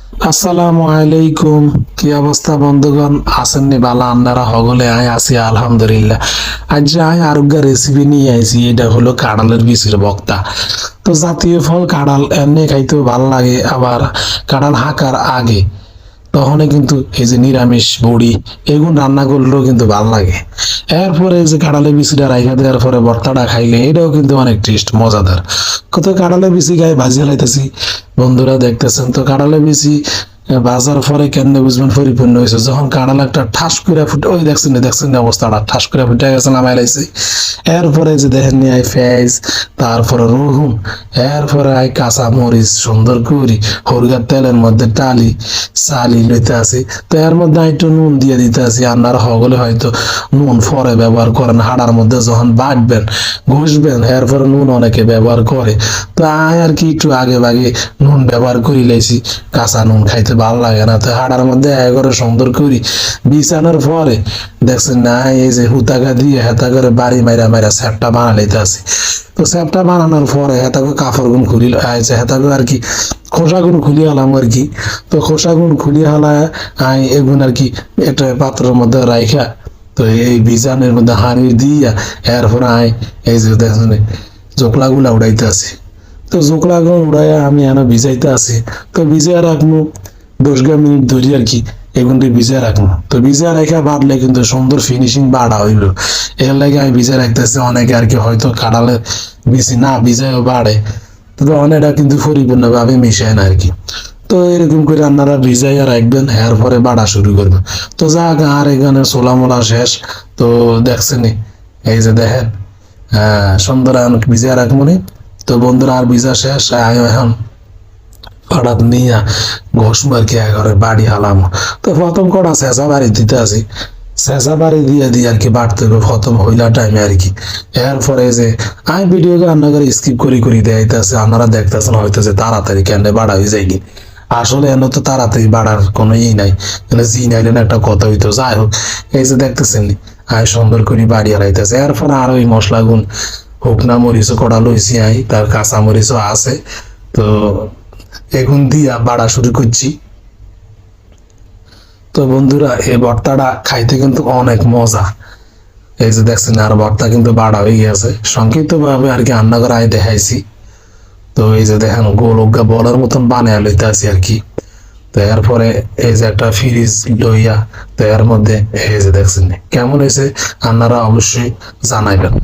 আসসালামু আলাইকুম। কি অবস্থা বন্ধুগণ, আছেন নি ভালো? আপনারা হগলে আয় আছি আলহামদুলিল্লাহ। আজ আয় আরোগ্য রেসিপি নিয়ে আইছি। এটা হলো কাঁঠালের বিচির ভর্তা। তো জাতীয় ফল কাঁঠাল, এমনি খাইতেও ভালো লাগে, আবার কাঁঠাল হাঁকার আগে তখন কিন্তু এই যে নিরামিষ বড়ি এগুলো রান্না করলেও কিন্তু ভালো লাগে। এরপরে এই যে কাঁঠালের বিচিটা রাইখা দেওয়ার পরে ভর্তাটা খাইলে এটাও কিন্তু অনেক টেস্ট মজাদার। কত কাঁঠালের বিচি গায়ে ভাজি লাইতেছি, বন্ধুরা দেখতেছেন তো। কাঁঠালের বিচি বাজার পরে কেমনে বুঝবেন পরিপূর্ণ হয়েছে যখন কাঁঠাল একটা ঠাস করে ফুটে, ওই দেখছেন অবস্থাটা ঠাস করে ফুটে গেছে, নামাই লাইছে। এরপরে যে দেখেন নি আই পেঁয়াজ, তারপরে রসুন, এরপরে আই কাঁচা মরিচ সুন্দর করি হরগার তেলের মধ্যে চালি লইতে আসি। তো এর মধ্যে একটু নুন দিয়ে দিতে আসি। আপনারা হগলে হয়তো নুন পরে ব্যবহার করেন, হাড়ার মধ্যে যখন বাটবেন ঘষবেন এরপরে নুন অনেকে ব্যবহার করে। তো আয় আর কি একটু আগে ভাগে নুন ব্যবহার করি লাইছি, কাঁচা নুন খাইতে ভালো লাগে না। তো হাড়ার মধ্যে করে সুন্দর করি বিছানোর পরে দেখছেন না, এই যে হুতাকা দিয়ে হেতা করে বাড়ি মাইরা মাইরা স্যাপটা বানা লইতে আসি। তো স্যাপটা বানানোর পরে হেতাকে কাপড় গুণ খুলি আছে, হেতাকে আর কি খোসা গুণ খুলি হলাম আর কি। তো খোসা গুণ খুলি হলা আই এগুন আর কি একটা পাত্রের মধ্যে রাইখা, তো এই বিজানের মধ্যে হাঁড়ি দিয়া এরপর আই এই যে দেখছেন জোকলা গুলা উড়াইতে আসি। তো জোকলা গুলো উড়াইয়া আমি এনে ভিজাইতে আসি। তো ভিজাই রাখবো 10 মিনিট ধরে আর কি এগুনটি ভিজাই রাখবো। তো ভিজাই রেখা বাড়লে কিন্তু সুন্দর ফিনিশিং বাড়া হইল। এর লাগে আমি ভিজাই রাখতেছি। অনেকে আর কি হয়তো কাঁঠালের বেশি না ভিজাইও বাড়ে, তো অনেকটা কিন্তু পরিপূর্ণভাবে মিশায় না আর কি। তো এরকম করে আপনারা ভিজাইয়া রাখবেন, এরপরে বাড়া শুরু করবেন। তো যাক, আর এখানে ছোলা মোলা শেষ। তো দেখছেন এই যে দেখেন, সুন্দর ভিজাই রাখবো নি। তো বন্ধুরা আর ভিজা শেষ, এখন হঠাৎ নিয়া ঘোষ মার্কে একবারে বাড়ি হালাম। তো প্রথম কটা চেঁচা বাড়ি দিতে আসি, চেঁচা বাড়ি দিয়ে আর কি বাড়তে হবে প্রথম হইলা টাইমে আর কি। এরপরে যে আমি ভিডিওকে রান্না করে স্কিপ করি দেখাইতেছে, আপনারা দেখতেছেন হয়তো যে তাড়াতাড়ি কেন বাড়া হয়ে যায় কি। আসলে এনে তো তাড়াতাড়ি বাড়ার কোনো নাই, জি নাইলেন একটা কথা হইতো। যাই হোক, এই যে দেখতেছেন আই সুন্দর করে বাড়ি হারাইতেছে। এরপরে আর ওই মশলা গুণ শুকনা মরিচও কড়া লইছি, তার কাঁচা মরিচও আছে। তো এখন দিয়া বাড়া শুরু করছি। তো বন্ধুরা এই ভর্তাটা খাইতে কিন্তু অনেক মজা। এই যে দেখছেন আর ভর্তা কিন্তু বাড়া হয়ে গেছে, সংক্ষিপ্ত ভাবে আর কি রান্না করে দেখাইছি। তো এই যে দেখেন গোল বলার মতন বানিয়ে লইতে আছি আর কি। তো এরপরে এই যে একটা ফ্রিজ লইয়া, তো এর মধ্যে এই যে দেখছেন কেমন হয়েছে আপনারা অবশ্যই জানাইবেন।